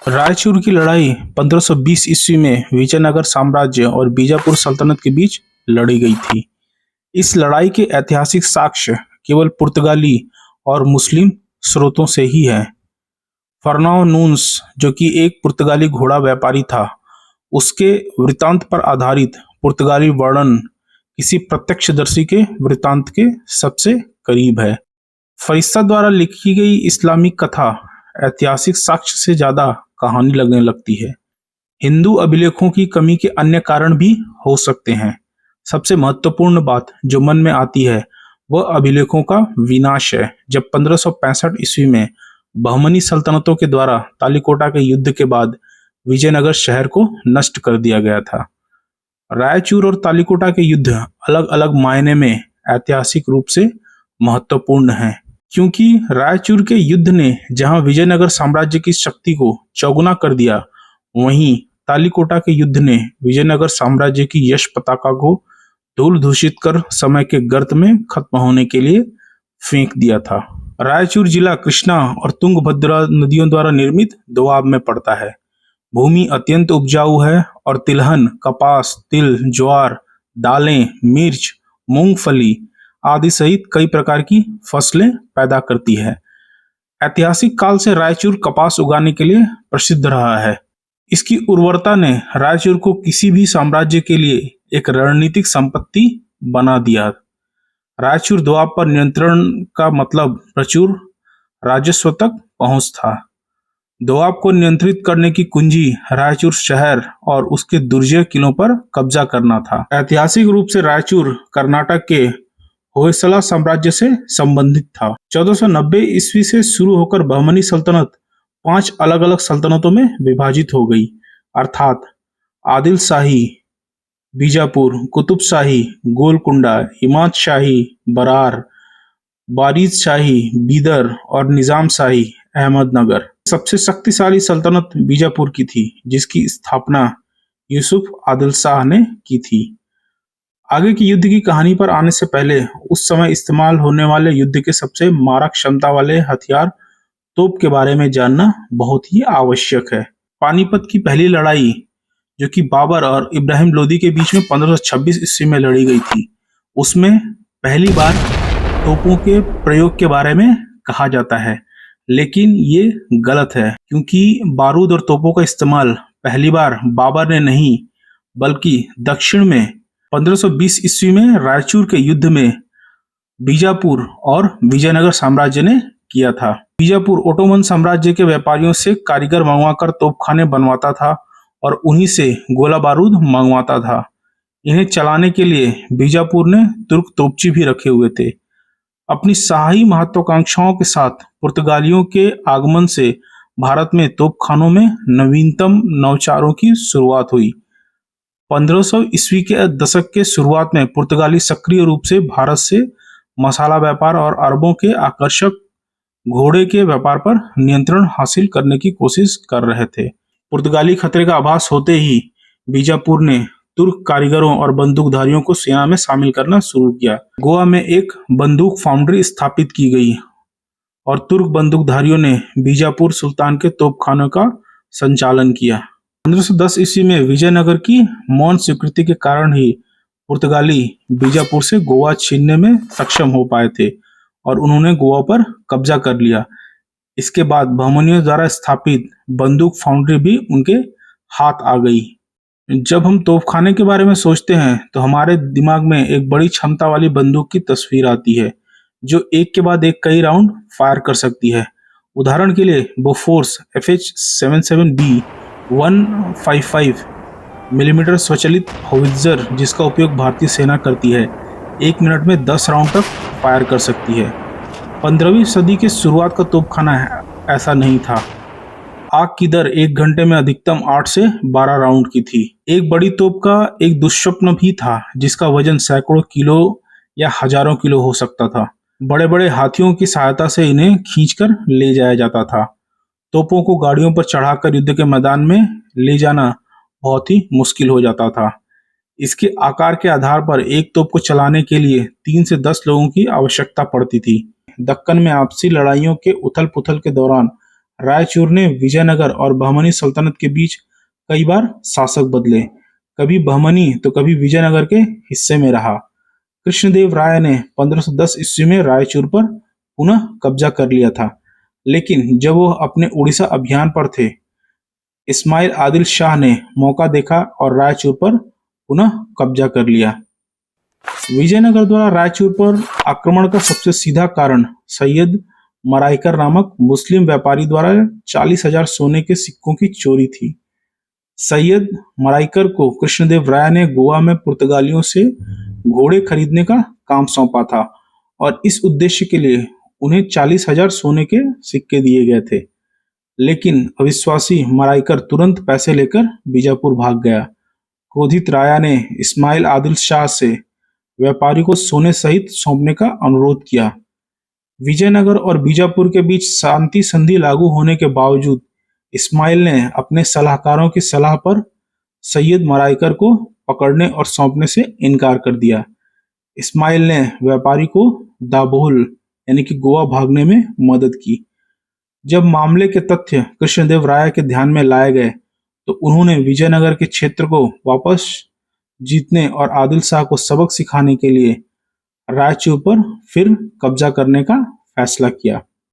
रायचूर की लड़ाई 1520 ईस्वी में विजयनगर साम्राज्य और बीजापुर सल्तनत के बीच लड़ी गई थी। इस लड़ाई के ऐतिहासिक साक्ष्य केवल पुर्तगाली और मुस्लिम स्रोतों से ही हैं। फर्नाओ नून्स, जो कि एक पुर्तगाली घोड़ा व्यापारी था, उसके वृत्तांत पर आधारित पुर्तगाली वर्णन किसी प्रत्यक्षदर्शी के वृत्तांत के सबसे करीब है। फरिश्ता द्वारा लिखी गई इस्लामिक कथा ऐतिहासिक साक्ष्य से ज्यादा कहानी लगने लगती है। हिंदू अभिलेखों की कमी के अन्य कारण भी हो सकते हैं। सबसे महत्वपूर्ण बात जो मन में आती है वह अभिलेखों का विनाश है, जब 1565 ईस्वी में बहमनी सल्तनतों के द्वारा तालीकोटा के युद्ध के बाद विजयनगर शहर को नष्ट कर दिया गया था। रायचूर और तालीकोटा के युद्ध अलग अलग मायने में ऐतिहासिक रूप से महत्वपूर्ण हैं, क्योंकि रायचूर के युद्ध ने जहां विजयनगर साम्राज्य की शक्ति को चौगुना कर दिया, वहीं तालीकोटा के युद्ध ने विजयनगर साम्राज्य की यश पताका को धूल दूषित कर समय के गर्त में खत्म होने के लिए फेंक दिया था। रायचूर जिला कृष्णा और तुंगभद्रा नदियों द्वारा निर्मित दोआब में पड़ता है। भूमि अत्यंत उपजाऊ है और तिलहन, कपास, तिल, ज्वार, दालें, मिर्च, मूंगफली आदि सहित कई प्रकार की फसलें पैदा करती है। ऐतिहासिक काल से रायचूर कपास उगाने के लिए प्रसिद्ध रहा है। इसकी उर्वरता ने रायचूर को किसी भी साम्राज्य के लिए एक रणनीतिक संपत्ति बना दिया। रायचूर दोआब पर नियंत्रण का मतलब प्रचुर राजस्व तक पहुंच था। दोआब को नियंत्रित करने की कुंजी रायचूर शहर और उसके दुर्जय किलों पर कब्जा करना था। ऐतिहासिक रूप से रायचूर कर्नाटक के होयसला साम्राज्य से संबंधित था। 1490 ईस्वी से शुरू होकर बहमनी सल्तनत 5 अलग अलग सल्तनतों में विभाजित हो गई, अर्थात आदिल शाही बीजापुर, कुतुब शाही गोलकुंडा, इमाद शाही बरार, बारीद शाही बीदर और निजाम शाही अहमदनगर। सबसे शक्तिशाली सल्तनत बीजापुर की थी, जिसकी स्थापना यूसुफ आदिल शाह ने की थी। आगे की युद्ध की कहानी पर आने से पहले उस समय इस्तेमाल होने वाले युद्ध के सबसे मारक क्षमता वाले हथियार तोप के बारे में जानना बहुत ही आवश्यक है। पानीपत की पहली लड़ाई, जो कि बाबर और इब्राहिम लोदी के बीच में 1526 ईस्वी में लड़ी गई थी, उसमें पहली बार तोपों के प्रयोग के बारे में कहा जाता है, लेकिन ये गलत है, क्योंकि बारूद और तोपों का इस्तेमाल पहली बार बाबर ने नहीं बल्कि दक्षिण में 1520 ईस्वी में रायचूर के युद्ध में बीजापुर और विजयनगर साम्राज्य ने किया था। बीजापुर ओटोमन साम्राज्य के व्यापारियों से कारीगर मंगवाकर तोपखाने बनवाता था और उन्हीं से गोला बारूद मंगवाता था। इन्हें चलाने के लिए बीजापुर ने तुर्क तोपची भी रखे हुए थे। अपनी शाही महत्वाकांक्षाओं के साथ पुर्तगालियों के आगमन से भारत में तोपखानों में नवीनतम नवचारों की शुरुआत हुई। 1500 ईस्वी के दशक के शुरुआत में पुर्तगाली सक्रिय रूप से भारत से मसाला व्यापार और अरबों के आकर्षक घोड़े के व्यापार पर नियंत्रण हासिल करने की कोशिश कर रहे थे। पुर्तगाली खतरे का आभास होते ही बीजापुर ने तुर्क कारीगरों और बंदूकधारियों को सेना में शामिल करना शुरू किया। गोवा में एक बंदूक फाउंड्री स्थापित की गई और तुर्क बंदूकधारियों ने बीजापुर सुल्तान के तोपखानों का संचालन किया। 1510 ईस्वी में विजयनगर की मौन स्वीकृति के कारण ही पुर्तगाली बीजापुर से गोवा छीनने में सक्षम हो पाए थे और उन्होंने गोवा पर कब्जा कर लिया। इसके बाद बहमनियों द्वारा स्थापित बंदूक फाउंड्री भी उनके हाथ आ गई। जब हम तोपखाने के बारे में सोचते हैं तो हमारे दिमाग में एक बड़ी क्षमता वाली बंदूक की तस्वीर आती है, जो एक के बाद एक कई राउंड फायर कर सकती है। उदाहरण के लिए बोफोर्स FH-77B 155 मिलीमीटर स्वचालित होवित्जर, जिसका उपयोग भारतीय सेना करती है, 1 मिनट में 10 राउंड तक फायर कर सकती है। 15वीं सदी के शुरुआत का तोपखाना ऐसा नहीं था। आग की दर 1 घंटे में अधिकतम 8 से 12 राउंड की थी। एक बड़ी तोप का एक दुष्स्वप्न भी था, जिसका वजन सैकड़ों किलो या हजारों किलो हो सकता था। बड़े बड़े हाथियों की सहायता से इन्हें खींचकर ले जाया जाता था। तोपों को गाड़ियों पर चढ़ाकर युद्ध के मैदान में ले जाना बहुत ही मुश्किल हो जाता था। इसके आकार के आधार पर एक तोप को चलाने के लिए 3 से 10 लोगों की आवश्यकता पड़ती थी। दक्कन में आपसी लड़ाइयों के उथल पुथल के दौरान रायचूर ने विजयनगर और बहमनी सल्तनत के बीच कई बार शासक बदले, कभी बहमनी तो कभी विजयनगर के हिस्से में रहा। कृष्णदेव राय ने 1510 ईस्वी में रायचूर पर पुनः कब्जा कर लिया था, लेकिन जब वो अपने उड़ीसा अभियान पर थे, इस्माइल आदिल शाह ने मौका देखा और रायचूर पर पुनः कब्जा कर लिया। विजयनगर द्वारा रायचूर पर आक्रमण का सबसे सीधा कारण सैयद मराइकर नामक मुस्लिम व्यापारी द्वारा 40,000 सोने के सिक्कों की चोरी थी। सैयद मराइकर को कृष्णदेव राय ने गोवा में पुर्तगालियों से घोड़े खरीदने का काम सौंपा था और इस उद्देश्य के लिए उन्हें 40,000 सोने के सिक्के दिए गए थे, लेकिन अविश्वासी मराइकर तुरंत पैसे लेकर बीजापुर भाग गया। क्रोधित राया ने इस्माइल आदिल शाह से व्यापारी को सोने सहित सौंपने का अनुरोध किया। विजयनगर और बीजापुर के बीच शांति संधि लागू होने के बावजूद इस्माइल ने अपने सलाहकारों की सलाह पर सैयद मराइकर को पकड़ने और सौंपने से इनकार कर दिया। इस्माइल ने व्यापारी को दाभोल यानी कि गोवा भागने में मदद की। जब मामले के तथ्य कृष्णदेव राय के ध्यान में लाए गए तो उन्होंने विजयनगर के क्षेत्र को वापस जीतने और आदिल शाह को सबक सिखाने के लिए रायचूर पर फिर कब्जा करने का फैसला किया।